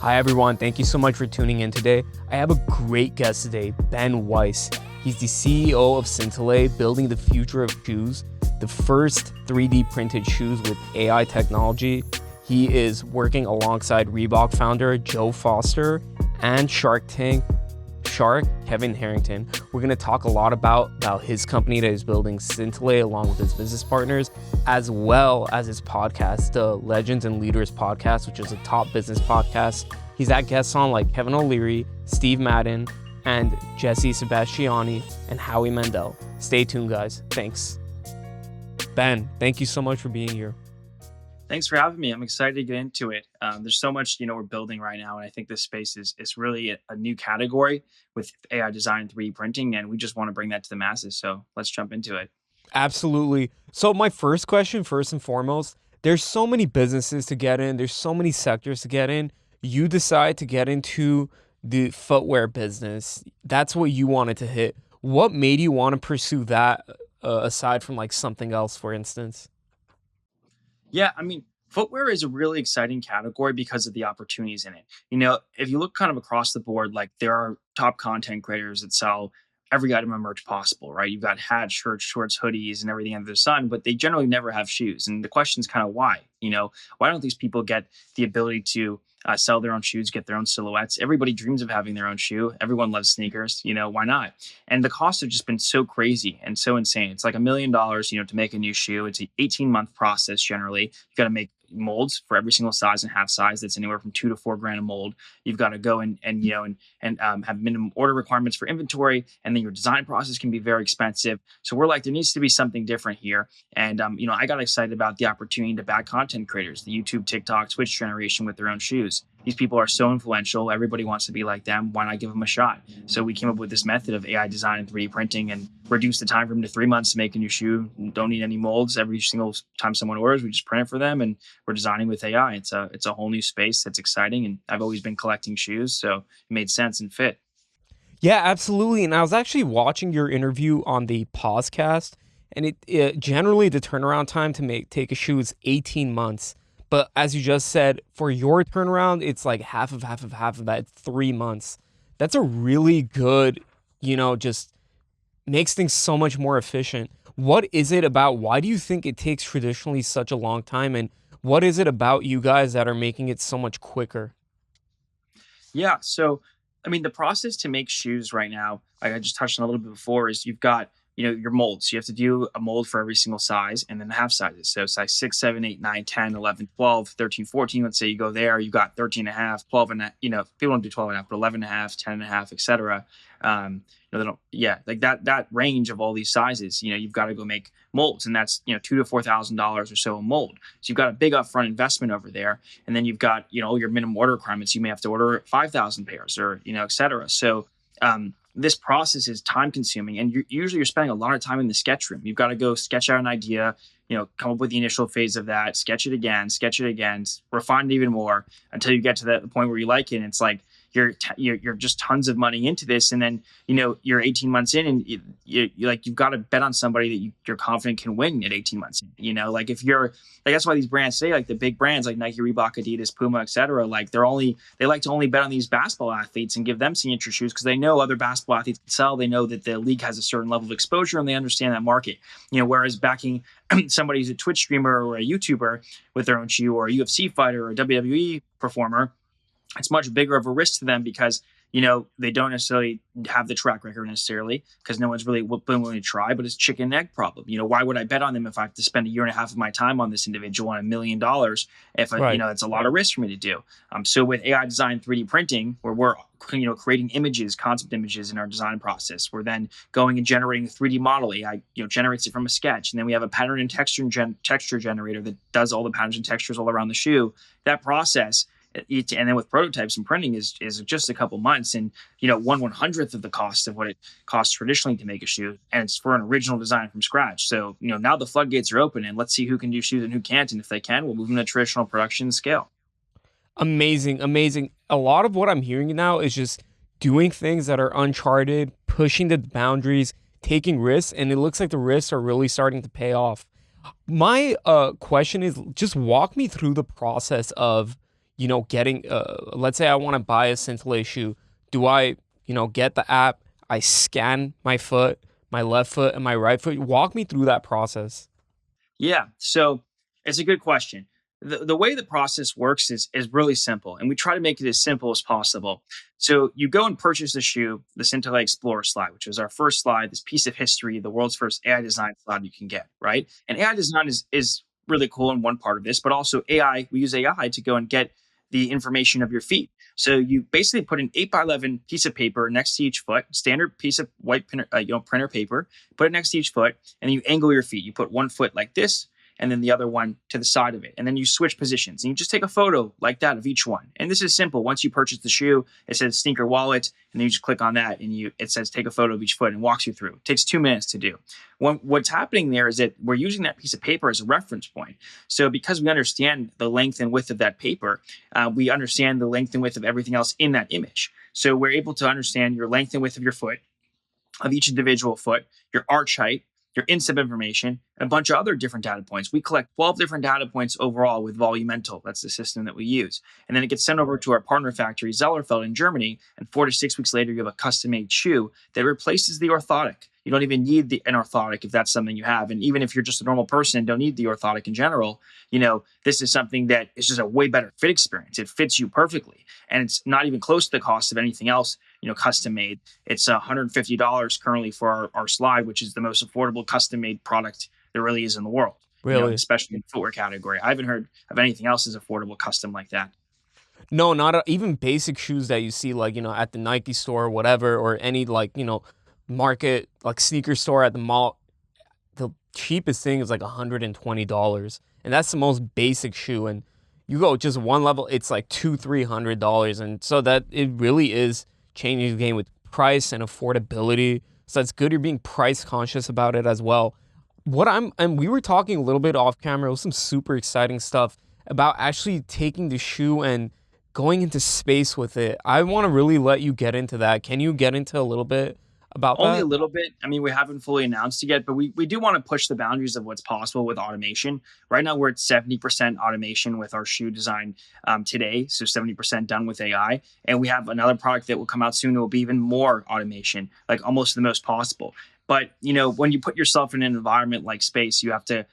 Hi everyone, thank you so much for tuning in today. I have a great guest today, Ben Weiss. He's the CEO of Syntilay, building the future of shoes, the first 3D printed shoes with AI technology. He is working alongside Reebok founder Joe Foster and Shark Kevin Harrington. We're going to talk a lot about his company that is building Syntilay along with his business partners, as well as his podcast, the Legends and Leaders podcast, which is a top business podcast. He's had guests on like Kevin O'Leary, Steve Madden, and Jesse Sebastiani, and Howie Mandel. Stay tuned, guys. Thanks. Ben, thank you so much for being here. Thanks for having me. I'm excited to get into it. There's so much, we're building right now. And I think this space is really a new category with AI design and 3D printing. And we just want to bring that to the masses. So let's jump into it. Absolutely. So my first question, first and foremost, there's so many businesses to get in. There's so many sectors to get in. You decide to get into the footwear business. That's what you wanted to hit. What made you want to pursue that aside from like something else, for instance? Yeah, footwear is a really exciting category because of the opportunities in it. If you look kind of across the board, like there are top content creators that sell every item of merch possible, right? You've got hats, shirts, shorts, hoodies, and everything under the sun, but they generally never have shoes. And the question is kind of why? Why don't these people get the ability to sell their own shoes, get their own silhouettes? Everybody dreams of having their own shoe. Everyone loves sneakers. Why not? And the costs have just been so crazy and so insane. It's like $1 million, to make a new shoe. It's an 18-month process generally. You got to make molds for every single size and half size. That's anywhere from $2 to $4 grand a mold. You've got to go and have minimum order requirements for inventory, and then your design process can be very expensive. So we're like, there needs to be something different here. And I got excited about the opportunity to back content creators, the YouTube, TikTok, Twitch generation with their own shoes. These people are so influential. Everybody wants to be like them. Why not give them a shot? So we came up with this method of AI design and 3D printing and reduce the time frame to 3 months to make a new shoe. Don't need any molds. Every single time someone orders, we just print it for them, and we're designing with AI. It's a whole new space that's exciting, and I've always been collecting shoes, so it made sense and fit. Yeah, absolutely. And I was actually watching your interview on the podcast, and it generally the turnaround time to take a shoe is 18 months. But as you just said, for your turnaround, it's like half of that, 3 months. That's a really good, just makes things so much more efficient. What is it about? Why do you think it takes traditionally such a long time? And what is it about you guys that are making it so much quicker? Yeah. So, the process to make shoes right now, like I just touched on a little bit before, is you've got, your molds. You have to do a mold for every single size, and then the half sizes. So size 6, 7, 8, 9, 10, 11, 12, 13, 14. Let's say you go there, you've got 13 and a half, 12 and a, people don't do 12 and a half, but 11 and a half, 10 and a half, etc. They don't, like that range of all these sizes, you've got to go make molds, and that's, $2,000 to $4,000 or so a mold. So you've got a big upfront investment over there. And then you've got, your minimum order requirements. You may have to order 5,000 pairs or, etc. So, this process is time consuming, and you're spending a lot of time in the sketch room. You've got to go sketch out an idea, come up with the initial phase of that, sketch it again, refine it even more until you get to the point where you like it. And it's like, you're just tons of money into this, and then you're 18 months in, and you've got to bet on somebody that you're confident can win at 18 months in. Like if you're like, that's why these brands say, like the big brands like Nike, Reebok, Adidas, Puma, etc. Like they like to only bet on these basketball athletes and give them signature shoes because they know other basketball athletes can sell. They know that the league has a certain level of exposure, and they understand that market. Whereas backing somebody who's a Twitch streamer or a YouTuber with their own shoe, or a UFC fighter or a WWE performer, it's much bigger of a risk to them because, they don't necessarily have the track record necessarily because no one's really been willing to try, but it's chicken and egg problem. Why would I bet on them if I have to spend 1.5 years of my time on this individual and $1 million if, Right. It's a lot of risk for me to do. So with AI design 3D printing, where we're, creating images, concept images in our design process, we're then going and generating a 3D model. AI, generates it from a sketch. And then we have a pattern and texture generator that does all the patterns and textures all around the shoe. That process, and then with prototypes and printing is just a couple months, and 1/100th of the cost of what it costs traditionally to make a shoe, and it's for an original design from scratch. So now the floodgates are open, and let's see who can do shoes and who can't, and if they can, we'll move them to traditional production scale. Amazing. A lot of what I'm hearing now is just doing things that are uncharted, pushing the boundaries, taking risks, and it looks like the risks are really starting to pay off. My question is, just walk me through the process of getting, let's say I want to buy a Syntilay shoe. Do I, get the app, I scan my foot, my left foot and my right foot? Walk me through that process. Yeah. So it's a good question. The way the process works is really simple, and we try to make it as simple as possible. So you go and purchase the shoe, the Syntilay Explorer slide, which was our first slide, this piece of history, the world's first AI design slide you can get, right? And AI design is really cool in one part of this, but also AI, we use AI to go and get the information of your feet. So you basically put an 8x11 piece of paper next to each foot, standard piece of white printer paper, put it next to each foot, and then you angle your feet. You put one foot like this, and then the other one to the side of it. And then you switch positions and you just take a photo like that of each one. And this is simple. Once you purchase the shoe, it says sneaker wallet, and then you just click on that and it says take a photo of each foot and walks you through. It takes 2 minutes to do. What's happening there is that we're using that piece of paper as a reference point. So because we understand the length and width of that paper, we understand the length and width of everything else in that image. So we're able to understand your length and width of your foot, of each individual foot, your arch height, your instep information, and a bunch of other different data points. We collect 12 different data points overall with Volumental. That's the system that we use. And then it gets sent over to our partner factory, Zellerfeld in Germany. And 4 to 6 weeks later, you have a custom-made shoe that replaces the orthotic. You don't even need an orthotic if that's something you have. And even if you're just a normal person and don't need the orthotic in general, this is something that is just a way better fit experience. It fits you perfectly. And it's not even close to the cost of anything else, custom made. It's $150 currently for our slide, which is the most affordable custom made product there really is in the world. Really? Especially in the footwear category. I haven't heard of anything else as affordable custom like that. No, not even basic shoes that you see like, at the Nike store or whatever, or any like, market, like sneaker store at the mall. The cheapest thing is like $120. And that's the most basic shoe. And you go just one level, it's like $200-$300. And so that it really is changing the game with price and affordability. So it's good you're being price conscious about it as well. And we were talking a little bit off camera. It was some super exciting stuff about actually taking the shoe and going into space with it. I want to really let you get into that. Can you get into a little bit about Only that? a little bit. I mean, we haven't fully announced it yet, but we do want to push the boundaries of what's possible with automation. Right now, we're at 70% automation with our shoe design today, so 70% done with AI. And we have another product that will come out soon that will be even more automation, like almost the most possible. But when you put yourself in an environment like space, you have to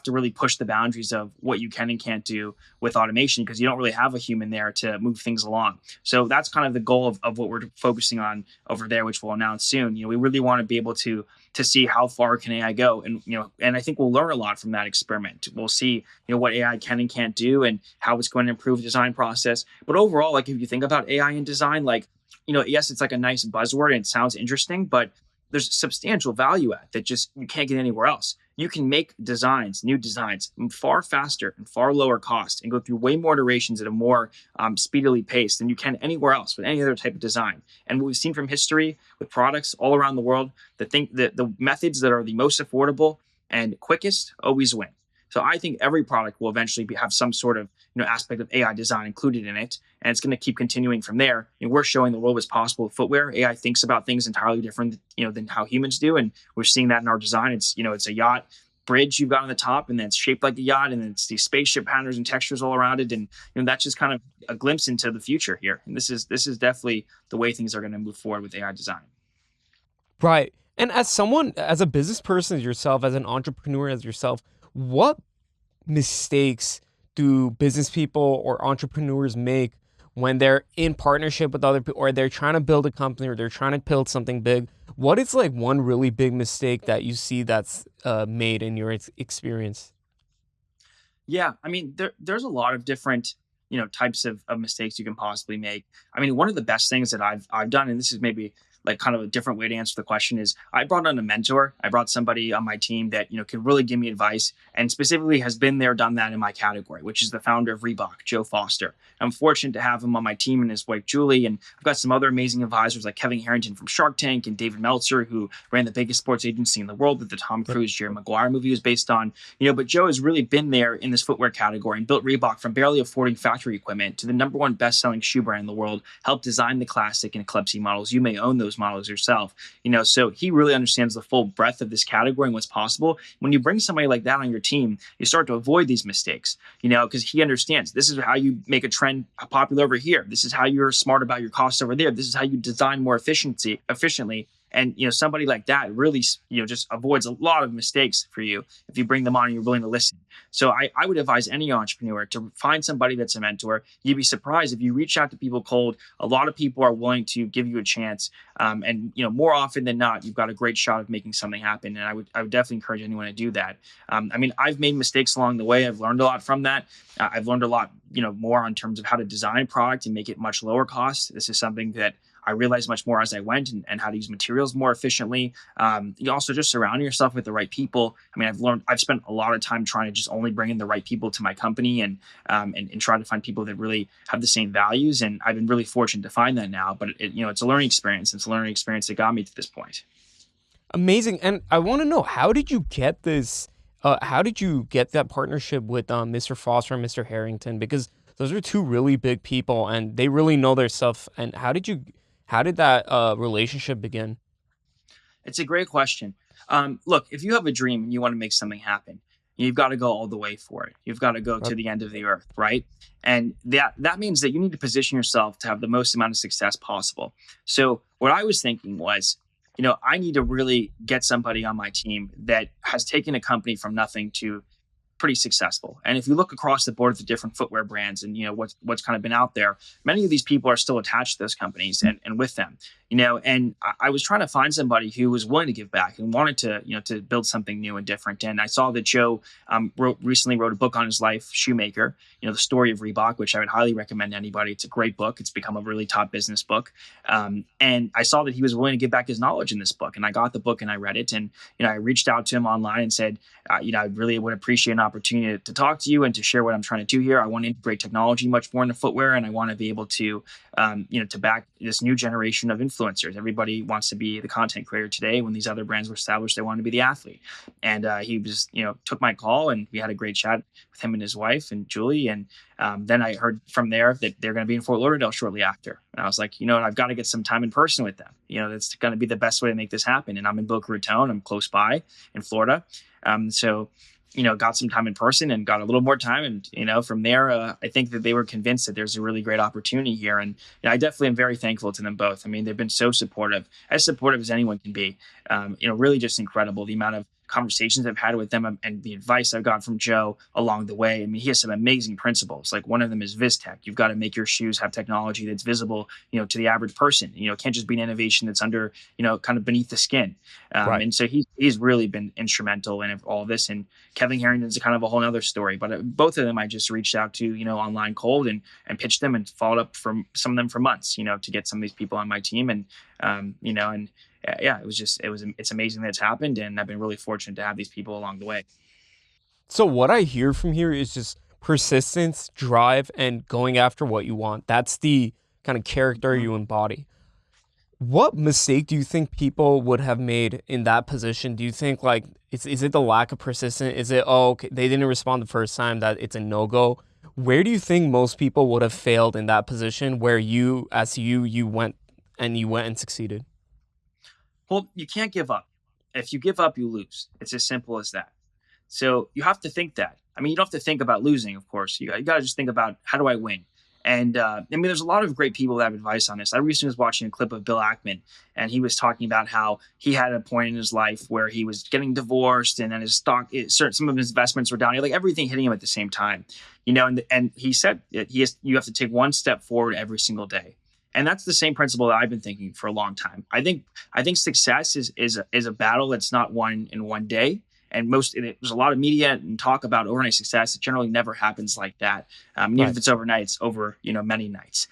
really push the boundaries of what you can and can't do with automation, because you don't really have a human there to move things along. So that's kind of the goal of what we're focusing on over there, which we'll announce soon. We really want to be able to see how far can AI go, and I think we'll learn a lot from that experiment. We'll see what AI can and can't do and how it's going to improve the design process. But overall, like if you think about AI in design, like yes, it's like a nice buzzword and it sounds interesting, but there's substantial value at that just you can't get anywhere else. You can make new designs far faster and far lower cost and go through way more iterations at a more speedily pace than you can anywhere else with any other type of design. And what we've seen from history with products all around the world, the methods that are the most affordable and quickest always win. So I think every product will eventually have some sort of aspect of AI design included in it, and it's going to keep continuing from there. And we're showing the world what's possible with footwear. AI thinks about things entirely different, than how humans do, and we're seeing that in our design. It's it's a yacht bridge you've got on the top, and then it's shaped like a yacht, and then it's these spaceship patterns and textures all around it, and that's just kind of a glimpse into the future here. And this is definitely the way things are going to move forward with AI design. Right. And as a business person as yourself, as an entrepreneur as yourself, what mistakes do business people or entrepreneurs make when they're in partnership with other people, or they're trying to build a company, or they're trying to build something big? What is like one really big mistake that you see that's made in your experience? Yeah, I mean, there's a lot of different types of mistakes you can possibly make. I mean, one of the best things that I've done, and this is maybe like kind of a different way to answer the question, is I brought on a mentor. I brought somebody on my team that could really give me advice, and specifically has been there, done that in my category, which is the founder of Reebok, Joe Foster. I'm fortunate to have him on my team and his wife Julie, and I've got some other amazing advisors like Kevin Harrington from Shark Tank, and David Meltzer, who ran the biggest sports agency in the world that the Tom Cruise Jerry Maguire movie was based on. But Joe has really been there in this footwear category and built Reebok from barely affording factory equipment to the #1 best-selling shoe brand in the world. Helped design the Classic and Eclipse models. You may own those those models yourself. So he really understands the full breadth of this category and what's possible. When you bring somebody like that on your team, you start to avoid these mistakes, because he understands this is how you make a trend popular over here. This is how you're smart about your costs over there. This is how you design more efficiently. And somebody like that really just avoids a lot of mistakes for you if you bring them on and you're willing to listen. So I would advise any entrepreneur to find somebody that's a mentor. You'd be surprised if you reach out to people cold. A lot of people are willing to give you a chance, and more often than not, you've got a great shot of making something happen. And I would definitely encourage anyone to do that. I've made mistakes along the way. I've learned a lot from that. I've learned a lot more in terms of how to design a product and make it much lower cost. This is something that I realized much more as I went, and how to use materials more efficiently. You also just surround yourself with the right people. I've spent a lot of time trying to just only bring in the right people to my company, and try to find people that really have the same values. And I've been really fortunate to find that now, but it's a learning experience. It's a learning experience that got me to this point. Amazing. And I want to know, how did you get this? How did you get that partnership with Mr. Foster and Mr. Harrington? Because those are two really big people and they really know their stuff. And how did that relationship begin? It's a great question. Look, if you have a dream and you want to make something happen, you've got to go all the way for it. You've got to go to the end of the earth, right? And that means that you need to position yourself to have the most amount of success possible. So what I was thinking was, I need to really get somebody on my team that has taken a company from nothing to pretty successful. And if you look across the board at the different footwear brands and what's kind of been out there, many of these people are still attached to those companies and with them. And I was trying to find somebody who was willing to give back and wanted to build something new and different. And I saw that Joe recently wrote a book on his life, Shoemaker, the story of Reebok, which I would highly recommend to anybody. It's a great book. It's become a really top business book. And I saw that he was willing to give back his knowledge in this book. And I got the book and I read it. And, I reached out to him online and said, I really would appreciate an opportunity to talk to you and to share what I'm trying to do here. I want to integrate technology much more into footwear. And I want to be able to, to back this new generation of influencers. Everybody wants to be the content creator today. When these other brands were established, they wanted to be the athlete. And he just, took my call and we had a great chat with him and his wife and Julie. And then I heard from there that they're going to be in Fort Lauderdale shortly after. And I was like, I've got to get some time in person with them. That's going to be the best way to make this happen. And I'm in Boca Raton. I'm close by in Florida. So got some time in person and got a little more time. And, from there, I think that they were convinced that there's a really great opportunity here. And I definitely am very thankful to them both. They've been so supportive as anyone can be. Really just incredible. The amount of conversations I've had with them and the advice I've got from Joe along the way. He has some amazing principles. Like one of them is VizTech. You've got to make your shoes have technology that's visible, to the average person. It can't just be an innovation that's under, kind of beneath the skin. Right. And so he's really been instrumental in all of this. And Kevin Harrington's kind of a whole other story. But both of them I just reached out to, online cold and pitched them and followed up from some of them for months, to get some of these people on my team. And, it's amazing that it's happened. And I've been really fortunate to have these people along the way. So what I hear from here is just persistence, drive, and going after what you want. That's the kind of character you embody. What mistake do you think people would have made in that position? Do you think is it the lack of persistence? Is it, okay, they didn't respond the first time, that it's a no-go? Where do you think most people would have failed in that position where you went and succeeded? Well, you can't give up. If you give up, you lose. It's as simple as that. So you have to think that. You don't have to think about losing, of course. You got to just think about, how do I win? And there's a lot of great people that have advice on this. I recently was watching a clip of Bill Ackman, and he was talking about how he had a point in his life where he was getting divorced, and then his stock, some of his investments were down. Like everything hitting him at the same time, And he said that you have to take one step forward every single day. And that's the same principle that I've been thinking for a long time. I think success is a battle that's not won in one day. And there's a lot of media and talk about overnight success. It generally never happens like that. Even if it's overnight, it's over, many nights.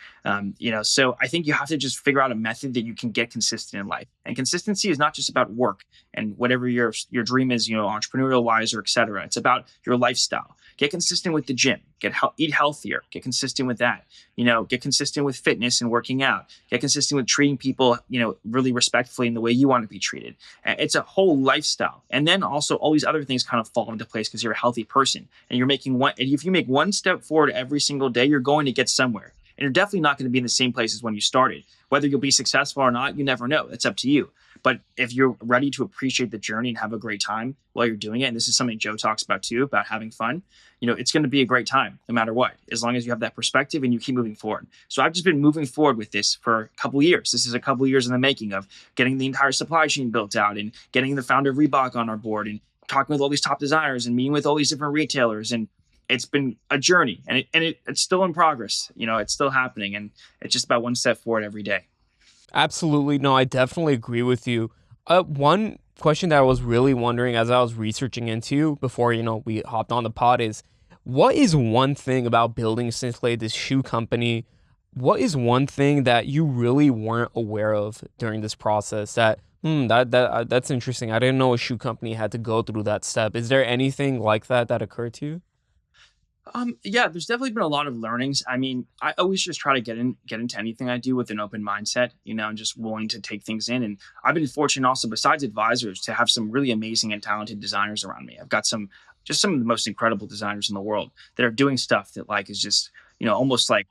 So I think you have to just figure out a method that you can get consistent in life. And consistency is not just about work and whatever your dream is, entrepreneurial wise or et cetera. It's about your lifestyle. Get consistent with the gym. Eat healthier. Get consistent with that. Get consistent with fitness and working out. Get consistent with treating people, really respectfully in the way you want to be treated. It's a whole lifestyle. And then also all these other things kind of fall into place because you're a healthy person and you're making if you make one step forward every single day, you're going to get somewhere. And you're definitely not going to be in the same place as when you started. Whether you'll be successful or not, you never know. It's up to you. But if you're ready to appreciate the journey and have a great time while you're doing it, and this is something Joe talks about too, about having fun, it's going to be a great time no matter what, as long as you have that perspective and you keep moving forward. So I've just been moving forward with this for a couple of years. This is a couple of years in the making of getting the entire supply chain built out and getting the founder of Reebok on our board and talking with all these top designers and meeting with all these different retailers. And it's been a journey, and it's still in progress. It's still happening, and it's just about one step forward every day. Absolutely. No, I definitely agree with you. One question that I was really wondering as I was researching into before, we hopped on the pod is, what is one thing about building Syntilay, this shoe company? What is one thing that you really weren't aware of during this process that's interesting. I didn't know a shoe company had to go through that step. Is there anything like that occurred to you? Yeah, there's definitely been a lot of learnings. I mean, I always just try to get into anything I do with an open mindset, and just willing to take things in. And I've been fortunate also, besides advisors, to have some really amazing and talented designers around me. I've got some of the most incredible designers in the world that are doing stuff that is just, almost like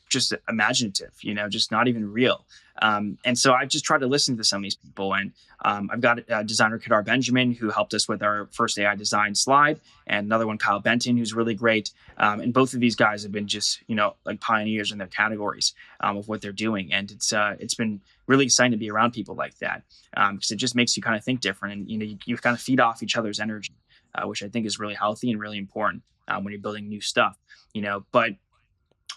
just imaginative, just not even real. And so I've just tried to listen to some of these people. And I've got designer Kadar Benjamin, who helped us with our first AI design slide, and another one, Kyle Benton, who's really great. And both of these guys have been just, pioneers in their categories of what they're doing. And it's been really exciting to be around people like that, because it just makes you kind of think different. And, you kind of feed off each other's energy, which I think is really healthy and really important when you're building new stuff, But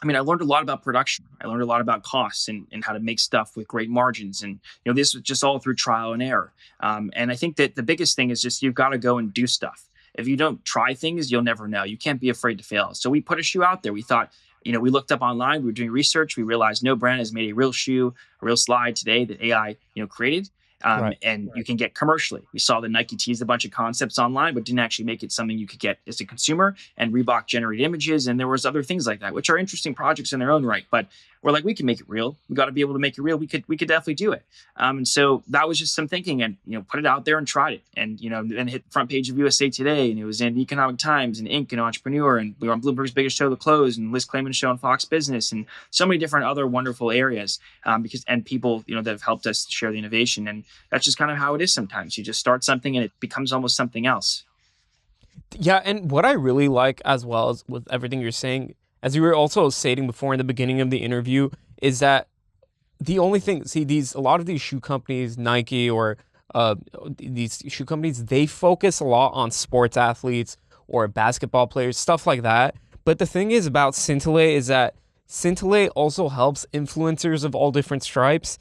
I mean, I learned a lot about production. I learned a lot about costs and how to make stuff with great margins. And, this was just all through trial and error. And I think that the biggest thing is just, you've got to go and do stuff. If you don't try things, you'll never know. You can't be afraid to fail. So we put a shoe out there. We thought, we looked up online, we were doing research. We realized no brand has made a real shoe, a real slide today that AI, created. Right. And you can get commercially. We saw that Nike teased a bunch of concepts online, but didn't actually make it something you could get as a consumer. And Reebok generated images, and there was other things like that, which are interesting projects in their own right. But we're like, we can make it real. We got to be able to make it real. We could definitely do it. And so that was just some thinking, and put it out there and tried it, and then hit the front page of USA Today, and it was in Economic Times and Inc. and Entrepreneur, and we were on Bloomberg's Biggest Show to Close, and Liz Claman's show on Fox Business, and so many different other wonderful areas. And people that have helped us share the innovation, and that's just kind of how it is sometimes. You just start something and it becomes almost something else. Yeah, and what I really like as well as with everything you're saying, as you were also stating before in the beginning of the interview, is that the only thing, a lot of these shoe companies, Nike or these shoe companies, they focus a lot on sports athletes or basketball players, stuff like that. But the thing is about Syntilay is that Syntilay also helps influencers of all different stripes.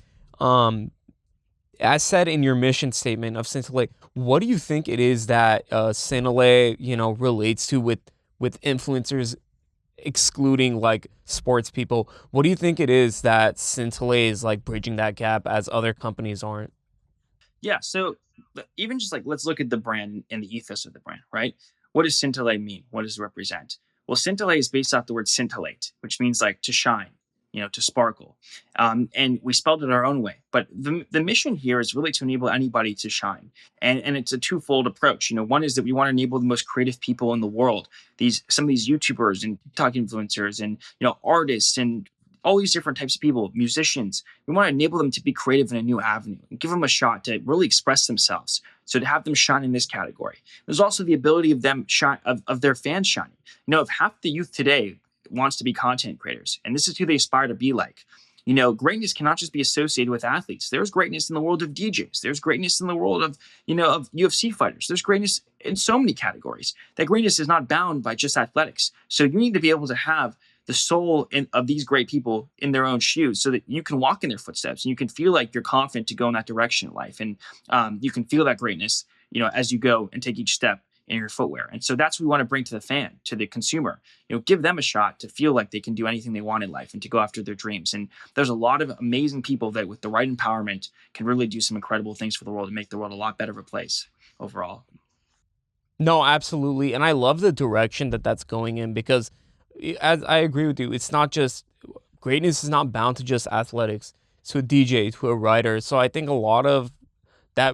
As said in your mission statement of Syntilay, what do you think it is that Syntilay, relates to with influencers, excluding like sports people? What do you think it is that Syntilay is like bridging that gap as other companies aren't? Yeah. So even just let's look at the brand and the ethos of the brand, right? What does Syntilay mean? What does it represent? Well, Syntilay is based off the word scintillate, which means to shine, to sparkle. And we spelled it our own way. But the mission here is really to enable anybody to shine. And it's a twofold approach. One is that we want to enable the most creative people in the world. Some of these YouTubers and TikTok influencers and, artists and all these different types of people, musicians. We want to enable them to be creative in a new avenue and give them a shot to really express themselves. So to have them shine in this category. There's also the ability of them shine, of their fans shining. If half the youth today wants to be content creators, and this is who they aspire to be like, greatness cannot just be associated with athletes. There's greatness in the world of DJs. There's greatness in the world of, of UFC fighters. There's greatness in so many categories. That greatness is not bound by just athletics. So you need to be able to have the soul of these great people in their own shoes so that you can walk in their footsteps and you can feel like you're confident to go in that direction in life. And you can feel that greatness, as you go and take each step in your footwear. And so that's what we want to bring to the fan, to the consumer, give them a shot to feel like they can do anything they want in life and to go after their dreams. And there's a lot of amazing people that with the right empowerment can really do some incredible things for the world and make the world a lot better of a place overall. No, absolutely. And I love the direction that's going in because as I agree with you, it's not just greatness is not bound to just athletics, to a DJ, to a writer. So I think a lot of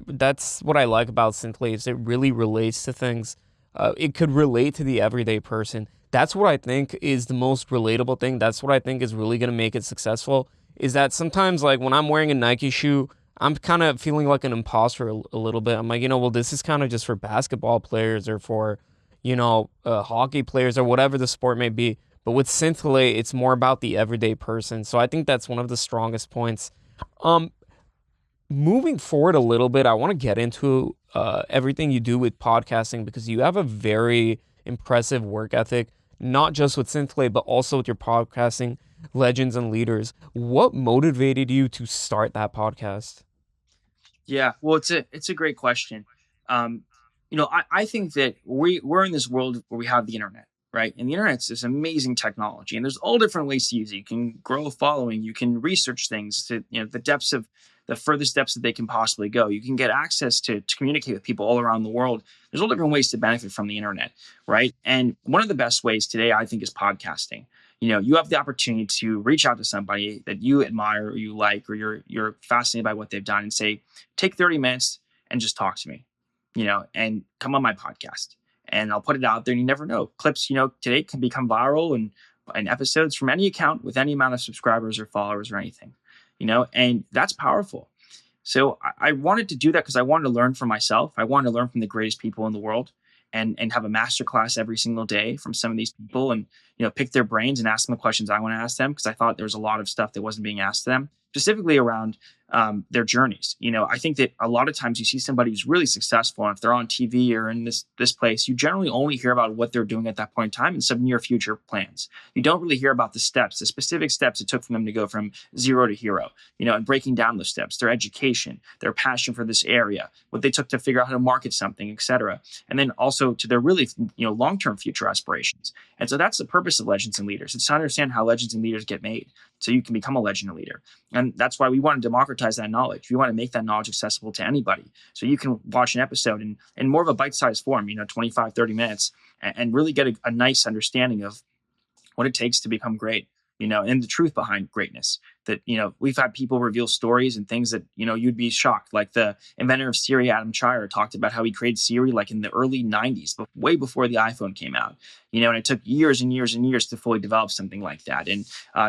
that's what I like about Syntilay is it really relates to things. It could relate to the everyday person. That's what I think is the most relatable thing. That's what I think is really going to make it successful. Is that sometimes, like, when I'm wearing a Nike shoe, I'm kind of feeling like an imposter a little bit. I'm like, well, this is kind of just for basketball players or for, hockey players or whatever the sport may be. But with Syntilay, it's more about the everyday person. So I think that's one of the strongest points. Um, Moving forward a little bit, I want to get into everything you do with podcasting because you have a very impressive work ethic, not just with Synthwave, but also with your podcasting legends and leaders. What motivated you to start that podcast? Yeah, well, it's a great question. Um, I think that we're in this world where we have the internet, right? And the internet's this amazing technology, and there's all different ways to use it. You can grow a following, you can research things to the furthest depths that they can possibly go. You can get access to communicate with people all around the world. There's all different ways to benefit from the internet, right? And one of the best ways today, I think, is podcasting. You have the opportunity to reach out to somebody that you admire or you like, or you're fascinated by what they've done, and say, take 30 minutes and just talk to me, and come on my podcast. And I'll put it out there, and you never know. Clips, today can become viral, and episodes from any account with any amount of subscribers or followers or anything, and that's powerful. So I wanted to do that because I wanted to learn from myself. I wanted to learn from the greatest people in the world, and have a masterclass every single day from some of these people, and pick their brains and ask them the questions I want to ask them, because I thought there was a lot of stuff that wasn't being asked to them, specifically around their journeys. I think that a lot of times you see somebody who's really successful, and if they're on TV or in this place, you generally only hear about what they're doing at that point in time and some near future plans. You don't really hear about the steps, the specific steps it took for them to go from zero to hero, and breaking down those steps, their education, their passion for this area, what they took to figure out how to market something, etc. And then also to their really, long-term future aspirations. And so that's the purpose of Legends and Leaders. It's to understand how legends and leaders get made, so you can become a legend and leader. And that's why we want to democratize that knowledge. We want to make that knowledge accessible to anybody. So you can watch an episode in more of a bite-sized form, 25, 30 minutes, and really get a nice understanding of what it takes to become great, and the truth behind greatness. That, we've had people reveal stories and things that, you'd be shocked. Like the inventor of Siri, Adam Chire, talked about how he created Siri like in the early 90s, but way before the iPhone came out, and it took years and years and years to fully develop something like that. And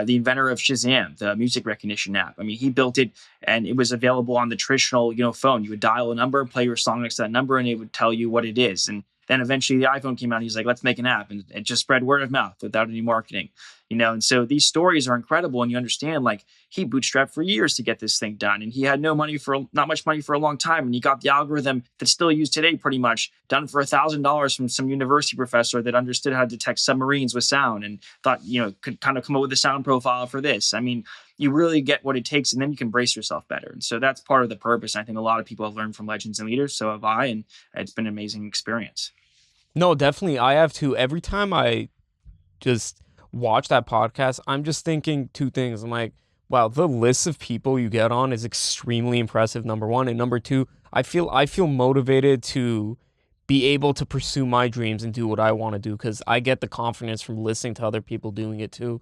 the inventor of Shazam, the music recognition app, he built it, and it was available on the traditional, phone. You would dial a number, play your song next to that number, and it would tell you what it is. And then eventually the iPhone came out, and he's like, let's make an app. And it just spread word of mouth without any marketing, And so these stories are incredible. And you understand, like, he bootstrapped for years to get this thing done. And he had not much money for a long time. And he got the algorithm that's still used today pretty much done for $1,000 from some university professor that understood how to detect submarines with sound and thought, could kind of come up with a sound profile for this. You really get what it takes, and then you can brace yourself better. And so that's part of the purpose. I think a lot of people have learned from Legends and Leaders. So have I. And it's been an amazing experience. No, definitely. I have too. Every time I just watch that podcast, I'm just thinking two things. I'm like, wow, the list of people you get on is extremely impressive, number one. And number two, I feel motivated to be able to pursue my dreams and do what I want to do, because I get the confidence from listening to other people doing it too.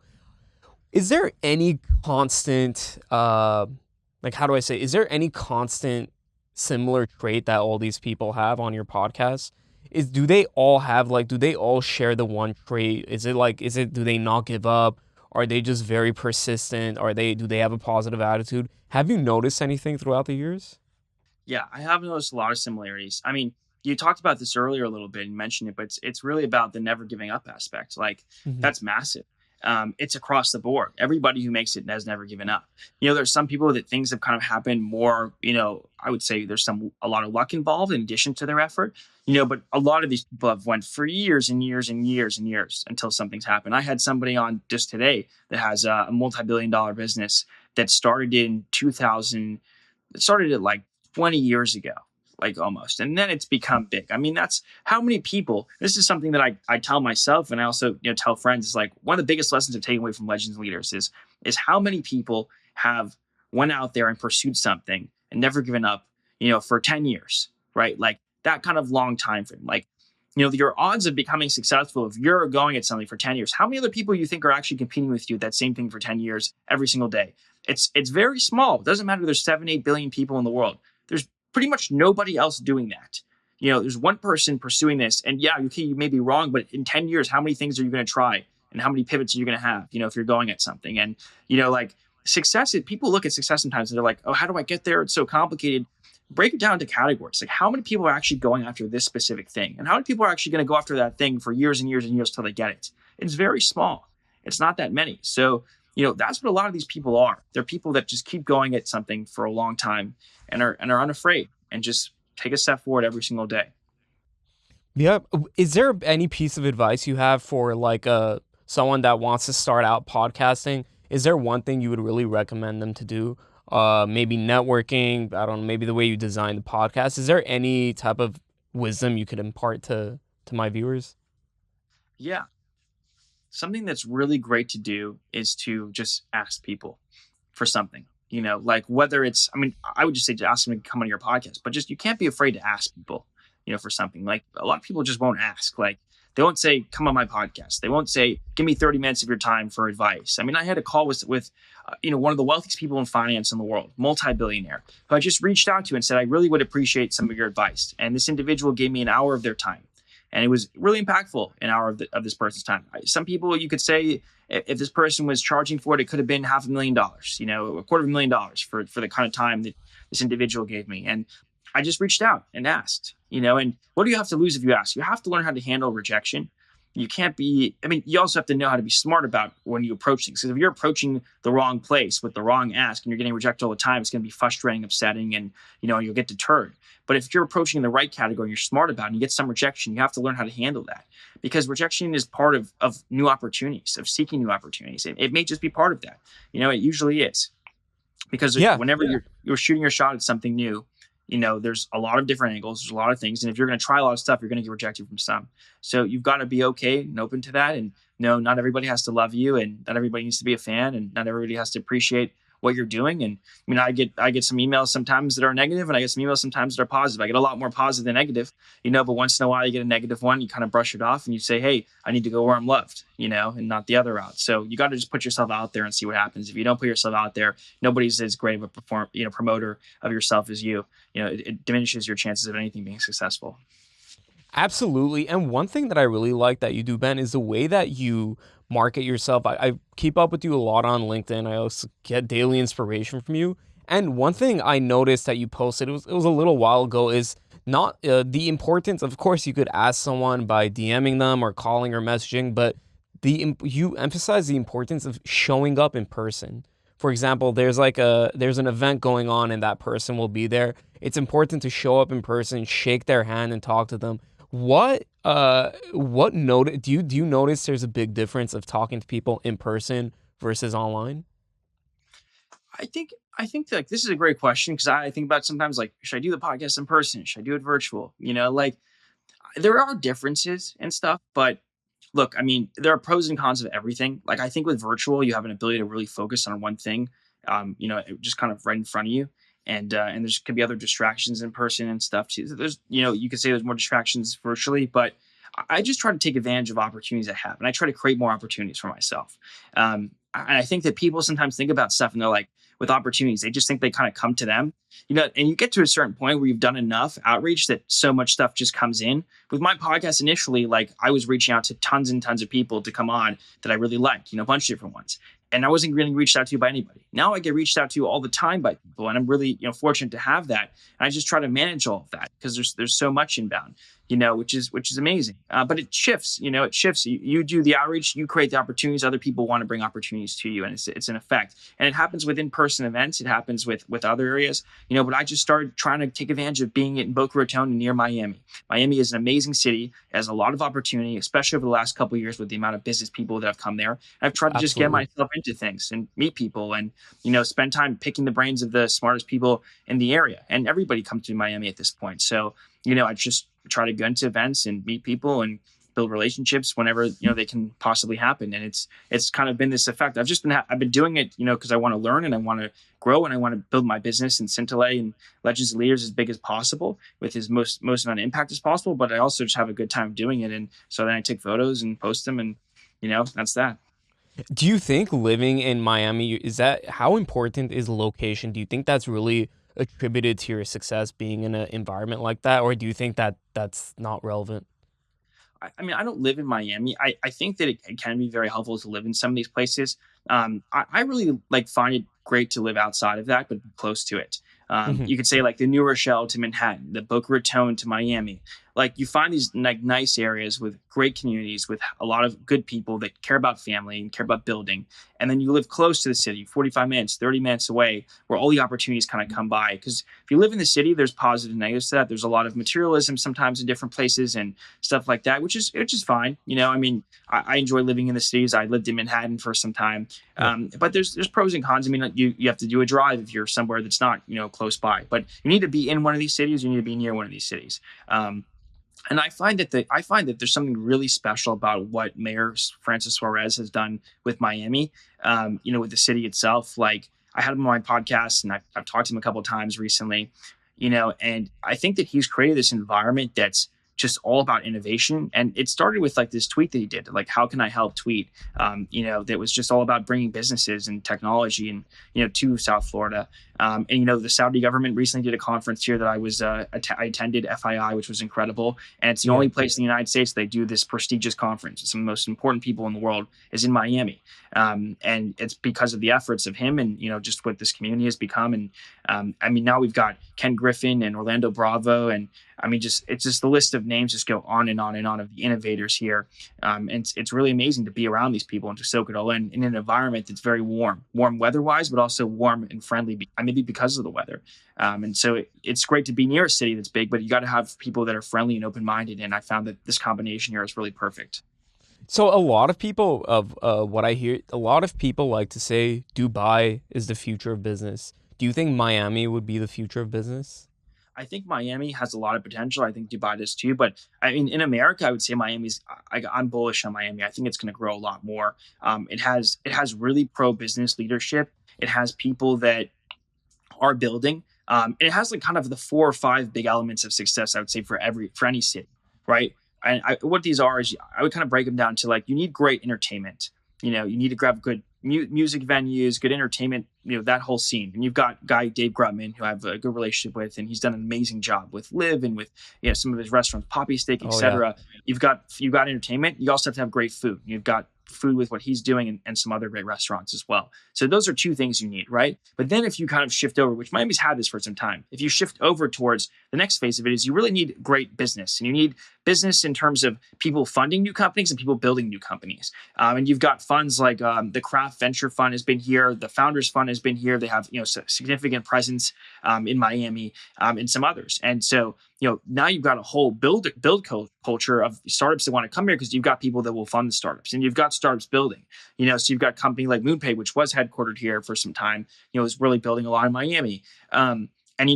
Is there any constant, is there any constant similar trait that all these people have on your podcast? Do they all share the one trait? Do they not give up? Are they just very persistent? Do they have a positive attitude? Have you noticed anything throughout the years? Yeah, I have noticed a lot of similarities. You talked about this earlier a little bit and mentioned it, but it's really about the never giving up aspect. Like, that's massive. It's across the board. Everybody who makes it has never given up. There's some people that things have kind of happened more, I would say there's a lot of luck involved in addition to their effort, but a lot of these people have went for years and years and years and years until something's happened. I had somebody on just today that has a multi-billion-dollar business that started in 2000. It started at like 20 years ago, like almost. And then it's become big. That's how many people, this is something that I tell myself, and I also, tell friends. It's like one of the biggest lessons I've taken away from Legends and Leaders is how many people have went out there and pursued something and never given up, for 10 years, right? Like that kind of long time frame. Like, your odds of becoming successful, if you're going at something for 10 years, how many other people you think are actually competing with you at that same thing for 10 years every single day? It's very small. It doesn't matter. There's 7, 8 billion people in the world. There's pretty much nobody else doing that. there's one person pursuing this, and yeah, okay, you may be wrong, but in 10 years, how many things are you going to try? And how many pivots are you going to have, if you're going at something? And, like success, people look at success sometimes and they're like, oh, how do I get there? It's so complicated. Break it down to categories. Like, how many people are actually going after this specific thing? And how many people are actually going to go after that thing for years and years and years till they get it? It's very small. It's not that many. So, that's what a lot of these people are. They're people that just keep going at something for a long time and are unafraid and just take a step forward every single day. Yeah. Is there any piece of advice you have for like someone that wants to start out podcasting? Is there one thing you would really recommend them to do? Maybe networking. I don't know. Maybe the way you design the podcast. Is there any type of wisdom you could impart to my viewers? Yeah. Something that's really great to do is to just ask people for something, like whether it's, I mean, I would just say to ask them to come on your podcast, but just, you can't be afraid to ask people, for something. Like, a lot of people just won't ask. Like, they won't say, come on my podcast. They won't say, give me 30 minutes of your time for advice. I mean, I had a call with one of the wealthiest people in finance in the world, multi-billionaire, who I just reached out to and said, I really would appreciate some of your advice. And this individual gave me an hour of their time. And it was really impactful, an hour of this person's time. Some people, you could say, if this person was charging for it, it could have been $500,000, $250,000 for the kind of time that this individual gave me. And I just reached out and asked, and what do you have to lose if you ask? You have to learn how to handle rejection. You can't be, I mean, you also have to know how to be smart about when you approach things. Because if you're approaching the wrong place with the wrong ask and you're getting rejected all the time, it's going to be frustrating, upsetting, and, you'll get deterred. But if you're approaching in the right category and you're smart about it and you get some rejection, you have to learn how to handle that. Because rejection is part of new opportunities, of seeking new opportunities. It may just be part of that. It usually is. Because whenever you're shooting your shot at something new, there's a lot of different angles. There's a lot of things. And if you're going to try a lot of stuff, you're going to get rejected from some. So you've got to be okay and open to that. And no, not everybody has to love you, and not everybody needs to be a fan, and not everybody has to appreciate what you're doing. And I mean, I get some emails sometimes that are negative, and I get some emails sometimes that are positive. I get a lot more positive than negative, but once in a while you get a negative one, you kind of brush it off and you say, hey, I need to go where I'm loved, and not the other route. So you got to just put yourself out there and see what happens. If you don't put yourself out there, nobody's as great of a promoter of yourself as you. It diminishes your chances of anything being successful. Absolutely. And one thing that I really like that you do, Ben, is the way that you market yourself. I keep up with you a lot on LinkedIn. I also get daily inspiration from you. And one thing I noticed that you posted, it was a little while ago, is not the importance. Of course, you could ask someone by DMing them or calling or messaging, but you emphasize the importance of showing up in person. For example, there's an event going on and that person will be there. It's important to show up in person, shake their hand, and talk to them. What note do you notice there's a big difference of talking to people in person versus online? I think that, like, this is a great question, because I think about sometimes, like, should I do the podcast in person? Should I do it virtual? Like, there are differences and stuff, but look, I mean, there are pros and cons of everything. Like, I think with virtual, you have an ability to really focus on one thing, just kind of right in front of you. And there's could be other distractions in person and stuff too. So there's, you could say there's more distractions virtually, but I just try to take advantage of opportunities I have, and I try to create more opportunities for myself. And I think that people sometimes think about stuff and they're like, with opportunities, they just think they kind of come to them, and you get to a certain point where you've done enough outreach that so much stuff just comes in. With my podcast initially, like, I was reaching out to tons and tons of people to come on that I really liked, a bunch of different ones. And I wasn't getting reached out to by anybody. Now I get reached out to all the time by people, and I'm really, fortunate to have that. And I just try to manage all of that, because there's so much inbound, which is amazing. But it shifts, it shifts. You do the outreach, you create the opportunities. Other people want to bring opportunities to you, and it's an effect. And it happens with in-person events. It happens with other areas, But I just started trying to take advantage of being in Boca Raton and near Miami. Miami is an amazing city. It has a lot of opportunity, especially over the last couple of years with the amount of business people that have come there. I've tried to just get myself into things and meet people, and spend time picking the brains of the smartest people in the area. And everybody comes to Miami at this point. So I just try to go into events and meet people and build relationships whenever they can possibly happen. And it's kind of been this effect. I've been doing it because I want to learn and I want to grow and I want to build my business in Syntilay and Legends and Leaders as big as possible with as most amount of impact as possible. But I also just have a good time doing it. And so then I take photos and post them, and that's that. Do you think living in Miami, how important is location? Do you think that's really attributed to your success being in an environment like that, or do you think that that's not relevant? I mean, I don't live in Miami. I think that it can be very helpful to live in some of these places. I really like find it great to live outside of that, but be close to it. Hmm. You could say like the New Rochelle to Manhattan, the Boca Raton to Miami. Like you find these like nice areas with great communities, with a lot of good people that care about family and care about building. And then you live close to the city, 45 minutes, 30 minutes away, where all the opportunities kind of come by. Because if you live in the city, there's positive and negatives to that. There's a lot of materialism sometimes in different places and stuff like that, which is fine. I mean, I enjoy living in the cities. I lived in Manhattan for some time, Yeah. but there's pros and cons. I mean, you have to do a drive if you're somewhere that's not close by. But you need to be in one of these cities. You need to be near one of these cities. And I find that there's something really special about what Mayor Francis Suarez has done with Miami. With the city itself. Like I had him on my podcast, and I've talked to him a couple of times recently. And I think that he's created this environment that's just all about innovation. And it started with like this tweet that he did, like "How can I help?" tweet. That was just all about bringing businesses and technology and to South Florida. The Saudi government recently did a conference here that I attended, FII, which was incredible. And it's the Yeah. only place in the United States they do this prestigious conference. Some of the most important people in the world is in Miami. And it's because of the efforts of him and just what this community has become. And I mean, now we've got Ken Griffin and Orlando Bravo, and I mean, it's just the list of names just go on and on and on of the innovators here. And it's really amazing to be around these people and to soak it all in an environment that's very warm weather-wise, but also warm and friendly, maybe because of the weather. And so it's great to be near a city that's big, but you got to have people that are friendly and open-minded. And I found that this combination here is really perfect. So a lot of people of what I hear, a lot of people like to say Dubai is the future of business. Do you think Miami would be the future of business? I think Miami has a lot of potential. I think Dubai does too. But I mean, in America, I would say I'm bullish on Miami. I think it's going to grow a lot more. It has really pro business leadership. It has people that are building. And it has like kind of the 4 or 5 big elements of success, I would say, for any city, right? And what these are is I would kind of break them down to like you need great entertainment. You need to grab good music venues, good entertainment, that whole scene. And you've got guy Dave Grutman, who I have a good relationship with, and he's done an amazing job with Live and with some of his restaurants, Poppy Steak, Oh yeah. etc. You've got entertainment. You also have to have great food. You've got food with what he's doing and some other great restaurants as well. So those are 2 things you need, right? But then if you kind of shift over, which Miami's had this for some time, if you shift over towards the next phase of it is you really need great business. And you need business in terms of people funding new companies and people building new companies. And you've got funds like the Craft Venture Fund has been here. The Founders Fund has been here. They have significant presence in Miami and some others. And so now you've got a whole build culture of startups that want to come here because you've got people that will fund the startups, and you've got startups building. So you've got a company like MoonPay, which was headquartered here for some time. Is really building a lot in Miami. And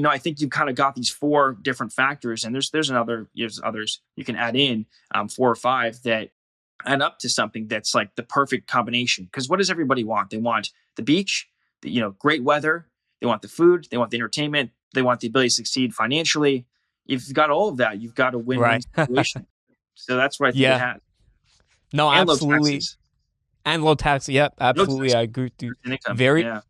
I think you've kind of got these 4 different factors, and there's others you can add in 4 or 5 that add up to something that's like the perfect combination. Because what does everybody want? They want the beach, great weather. They want the food. They want the entertainment. They want the ability to succeed financially. If you've got all of that, you've got a win-win Right. situation. So that's what I think it Yeah. has. No, And low absolutely. taxes. And low tax. Yep, No absolutely. taxes I agree with you. and income. Very. Yeah.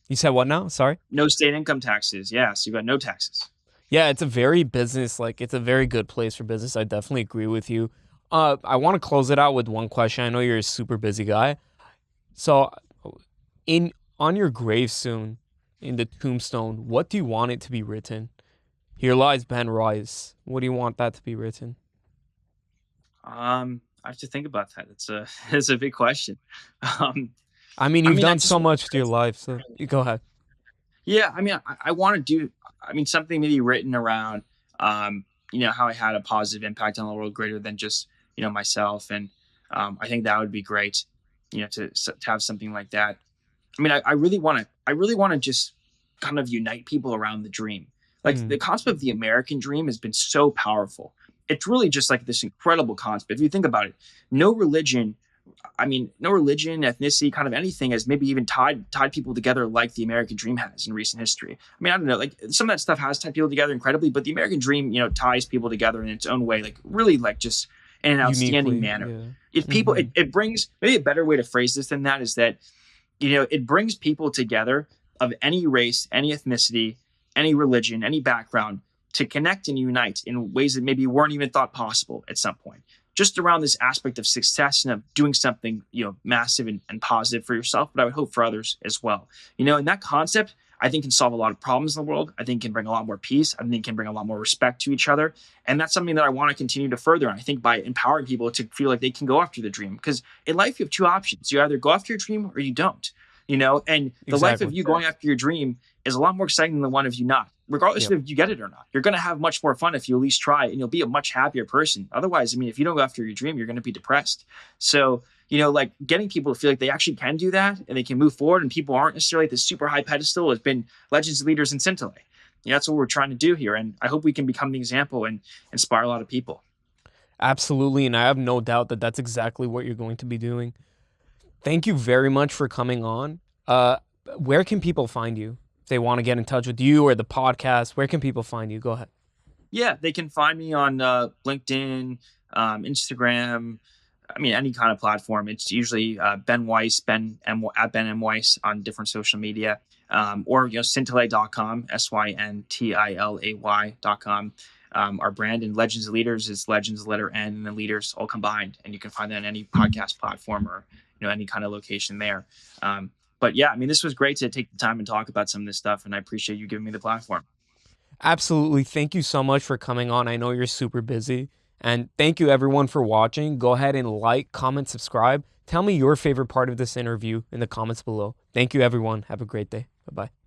You said what now? Sorry. No state income taxes. Yeah. So you've got no taxes. Yeah, it's a very business, like it's a very good place for business. I definitely agree with you. I want to close it out with one question. I know you're a super busy guy. So in on your grave soon, in the tombstone, what do you want it to be written? Here lies Ben Weiss. What do you want that to be written? I have to think about that. It's a big question. Um, I mean, I you've mean, I done just so much with your life, so you go ahead. Yeah, I mean, I want to do. I mean, something maybe written around, how I had a positive impact on the world greater than just myself, and I think that would be great, to have something like that. I mean, I really want to. I really want to just kind of unite people around the dream. Like Mm, the concept of the American dream has been so powerful. It's really just like this incredible concept. If you think about it, no religion no religion, ethnicity, kind of anything has maybe even tied people together like the American dream has in recent history. I mean, I don't know, like some of that stuff has tied people together incredibly, but the American dream, ties people together in its own way, like really like just in an outstanding uniquely, manner. yeah. If people, Hmm. it brings maybe a better way to phrase this than that is that, it brings people together of any race, any ethnicity, any religion, any background, to connect and unite in ways that maybe weren't even thought possible at some point. Just around this aspect of success and of doing something, massive and positive for yourself, but I would hope for others as well. And that concept, I think, can solve a lot of problems in the world. I think can bring a lot more peace. I think can bring a lot more respect to each other. And that's something that I want to continue to further. And I think by empowering people to feel like they can go after the dream, because in life, you have two options. You either go after your dream or you don't, and the life of you going after your dream is a lot more exciting than the one of you not. Regardless of if you get it or not, you're going to have much more fun if you at least try, and you'll be a much happier person. Otherwise, if you don't go after your dream, you're going to be depressed. So, like getting people to feel like they actually can do that and they can move forward, and people aren't necessarily at this super high pedestal has been legends and leaders in Syntilay. That's what we're trying to do here. And I hope we can become the example and inspire a lot of people. Absolutely. And I have no doubt that that's exactly what you're going to be doing. Thank you very much for coming on. Where can people find you? If they want to get in touch with you or the podcast, where can people find you? Go ahead. Yeah, they can find me on LinkedIn, Instagram, any kind of platform. It's usually Ben Weiss, Ben M Weiss on different social media, or Syntilay.com, Syntilay.com. Our brand and Legends of Leaders is Legends, letter N, and then Leaders all combined, and you can find that on any podcast platform or any kind of location there. But yeah, this was great to take the time and talk about some of this stuff, and I appreciate you giving me the platform. Absolutely. Thank you so much for coming on. I know you're super busy. And thank you everyone for watching. Go ahead and like, comment, subscribe. Tell me your favorite part of this interview in the comments below. Thank you everyone. Have a great day. Bye-bye.